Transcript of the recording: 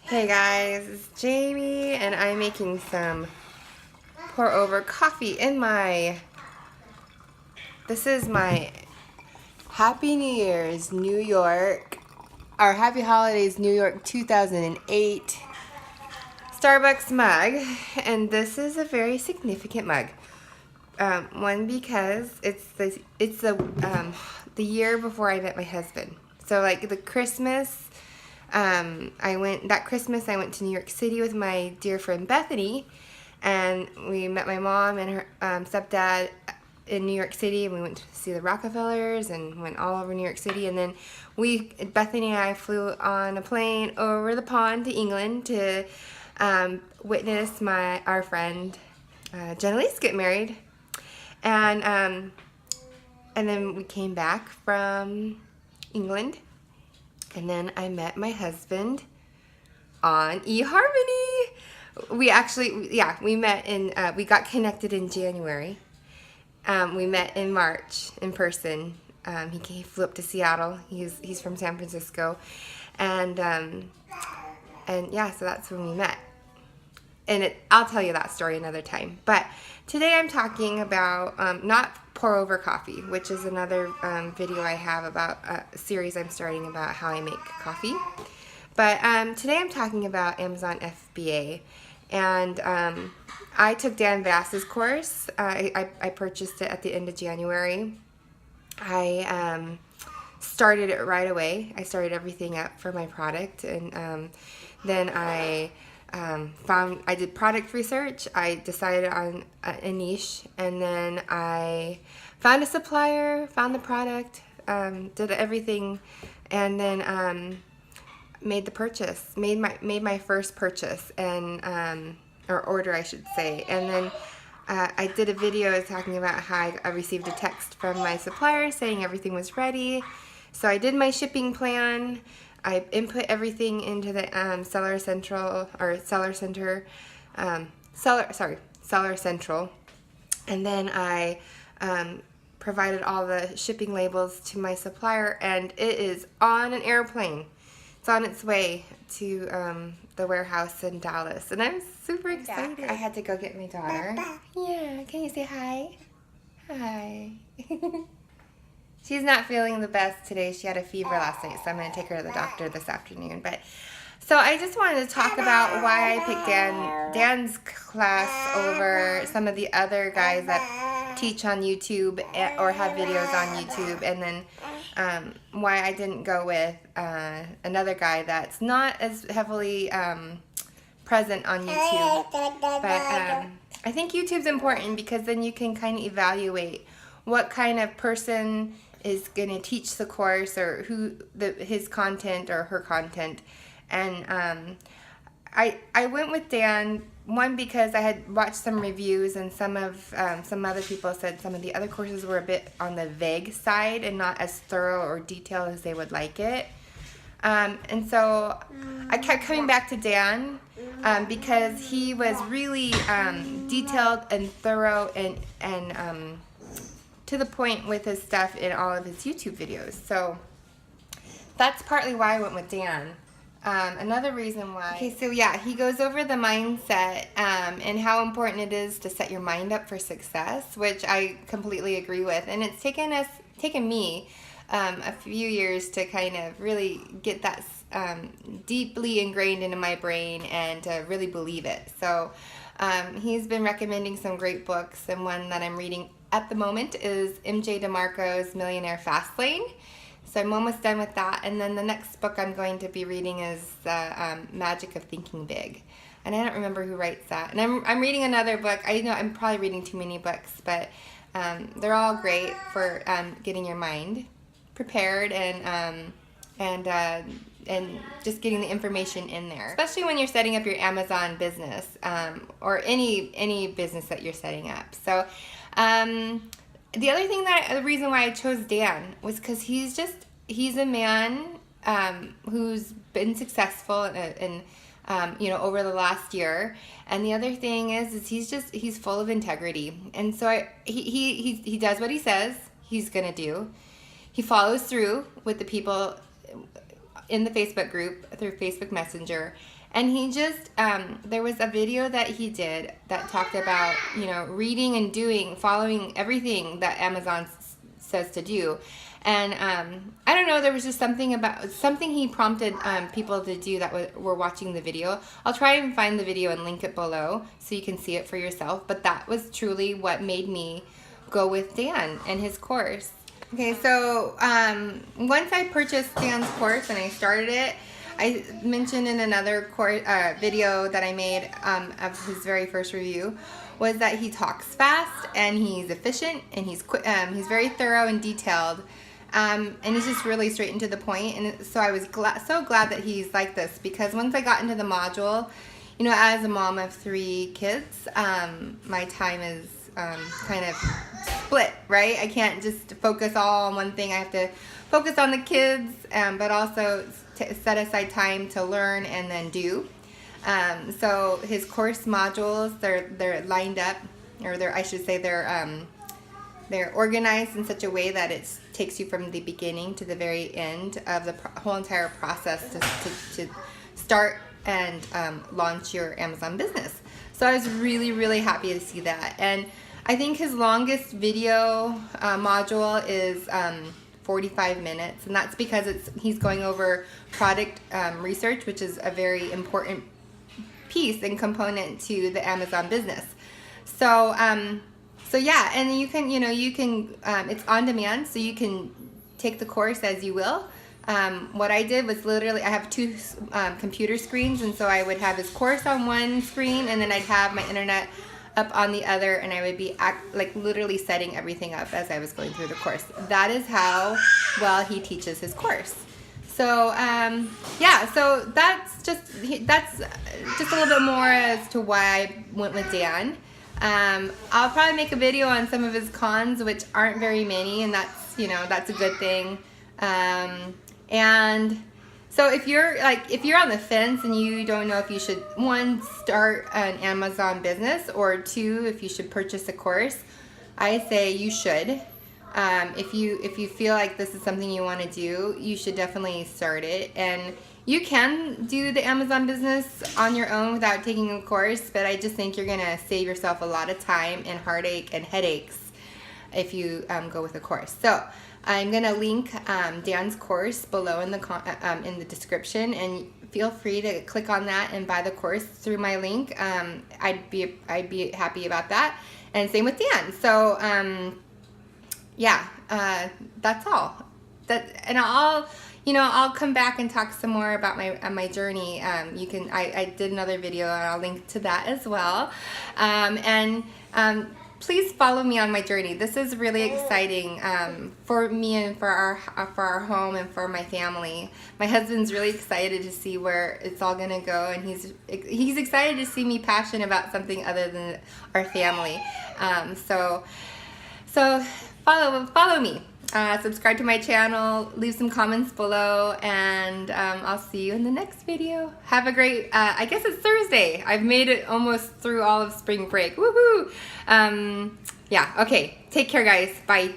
Hey guys, it's Jamie and I'm making some pour over coffee in this is my Happy New Year's New York, or Happy Holidays New York 2008 Starbucks mug, and this is a very significant mug. One, because it's the year before I met my husband. So like the Christmas, that Christmas I went to New York City with my dear friend Bethany, and we met my mom and her stepdad in New York City, and we went to see the Rockefellers and went all over New York City, and then Bethany and I flew on a plane over the pond to England to witness our friend Jenna-Lise get married, and then we came back from England. And then I met my husband on eHarmony. We met we got connected in January. We met in March in person. He flew up to Seattle. He's from San Francisco. And yeah, so that's when we met. And I'll tell you that story another time. But today I'm talking about not pour over coffee, which is another video I have about a series I'm starting about how I make coffee. But today I'm talking about Amazon FBA. And I took Dan Vass's course. I purchased it at the end of January. I started it right away. I started everything up for my product, and then I did product research. I decided on a niche, and then I found a supplier, found the product, did everything, and then made the purchase. Made my first purchase, and or order, I should say. And then I did a video talking about how I received a text from my supplier saying everything was ready. So I did my shipping plan. I input everything into the Seller Central, and then I provided all the shipping labels to my supplier, and it is on an airplane. It's on its way to the warehouse in Dallas, and I'm super excited. I had to go get my daughter. Yeah, can you say hi? Hi. She's not feeling the best today. She had a fever last night, so I'm going to take her to the doctor this afternoon. So I just wanted to talk about why I picked Dan's class over some of the other guys that teach on YouTube or have videos on YouTube, and then why I didn't go with another guy that's not as heavily present on YouTube. But I think YouTube's important because then you can kind of evaluate what kind of person is going to teach the course, or his content or her content. And I went with Dan, one, because I had watched some reviews, and some other people said some of the other courses were a bit on the vague side and not as thorough or detailed as they would like it. And so I kept coming back to Dan because he was really detailed and thorough and to the point with his stuff in all of his YouTube videos. So that's partly why I went with Dan. Another reason why... Okay, so yeah, he goes over the mindset and how important it is to set your mind up for success, which I completely agree with. And it's taken me a few years to kind of really get that deeply ingrained into my brain and to really believe it. So he's been recommending some great books, and one that I'm reading at the moment is Demarco's Millionaire, Fastlane. So I'm almost done with that, and then the next book I'm going to be reading is The Magic of Thinking Big. And I don't remember who writes that. And I'm reading another book. I know I'm probably reading too many books, but they're all great for getting your mind prepared and just getting the information in there, especially when you're setting up your Amazon business or any business that you're setting up. So the other thing, the reason why I chose Dan was because he's a man who's been successful in over the last year. And the other thing is he's full of integrity. And so he does what he says he's gonna do. He follows through with the people in the Facebook group through Facebook Messenger. And he just, there was a video that he did that talked about, you know, reading and doing, following everything that Amazon says to do. And I don't know, there was just something he prompted people to do that were watching the video. I'll try and find the video and link it below so you can see it for yourself. But that was truly what made me go with Dan and his course. Okay, so once I purchased Dan's course and I started it, I mentioned in another video that I made of his very first review was that he talks fast and he's efficient and he's very thorough and detailed, and he's just really straight and to the point. And so I was so glad that he's like this, because once I got into the module, you know, as a mom of 3 kids, my time is kind of split, right? I can't just focus all on one thing. I have to focus on the kids, but also set aside time to learn and then do. So his course modules, they're lined up, or they're organized in such a way that it takes you from the beginning to the very end of the whole entire process to start and launch your Amazon business. So I was really, really happy to see that. And I think his longest video module is 45 minutes, and that's because he's going over product research, which is a very important piece and component to the Amazon business. So yeah, and you can it's on demand, so you can take the course as you will. What I did was literally, I have 2 computer screens, and so I would have his course on one screen, and then I'd have my internet up on the other, and I would be literally setting everything up as I was going through the course. That is how well he teaches his course. So yeah, so that's just a little bit more as to why I went with Dan. I'll probably make a video on some of his cons, which aren't very many, and that's a good thing. And so if you're on the fence and you don't know if you should, 1, start an Amazon business, or 2, if you should purchase a course, I say you should. If you feel like this is something you want to do, you should definitely start it. And you can do the Amazon business on your own without taking a course, but I just think you're going to save yourself a lot of time and heartache and headaches if you go with a course. So I'm going to link Dan's course below in the description, and feel free to click on that and buy the course through my link. I'd be happy about that. And same with Dan. So yeah, that's all. And I'll come back and talk some more about my journey. I did another video, and I'll link to that as well. Please follow me on my journey. This is really exciting for me and for our home and for my family. My husband's really excited to see where it's all gonna go, and he's excited to see me passionate about something other than our family. So follow me. Subscribe to my channel, leave some comments below, and I'll see you in the next video. Have a great, I guess it's Thursday. I've made it almost through all of spring break. Woohoo! Yeah, okay. Take care, guys. Bye.